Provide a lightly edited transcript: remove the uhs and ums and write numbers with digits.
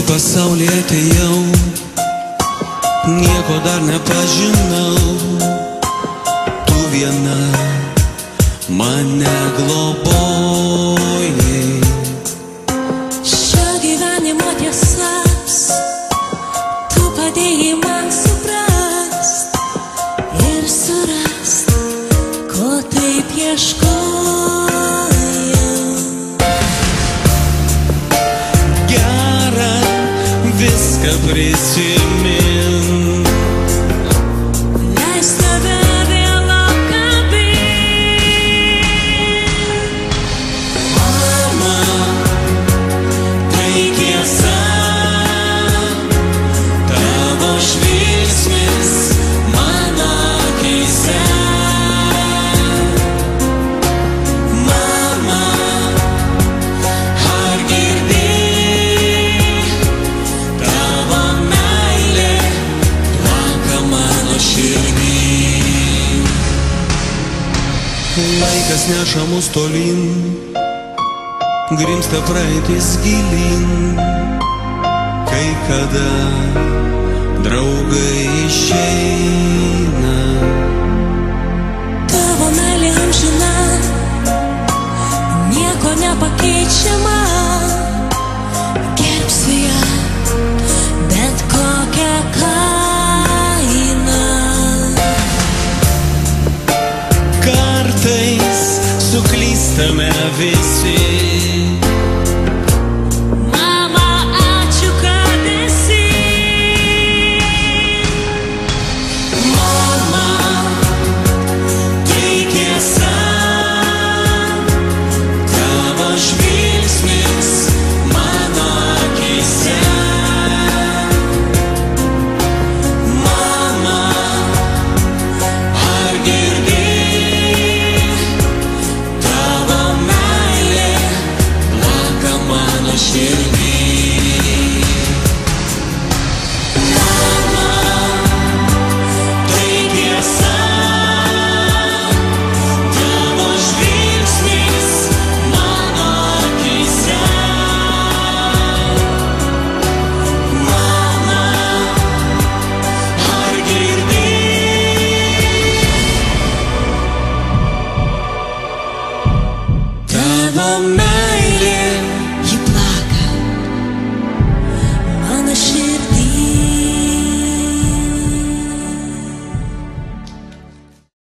pasaulį atėjau, nieko dar nepažinau, tu viena mane globojai. Šio gyvenimo tiesas tu padėjai man suprast ir surast, ko taip ieškojau. Gera viską prisimint, Leis tave vėl apkabint. mama, tai tiesa, tavo žvilgsnis mano akyse. Mama, ar girdėjai, tavo meilė plaka mano širdį. Laikas neša mus tolyn, grimsta praeitis gilyn, kai kada draugai išeina. Tavo meilė amžina, nieko nepakeičiama. Gerbsiu ją, bet kokią kainą. Kartais suklystame visi, Mama, ačiū, kad esi. mama,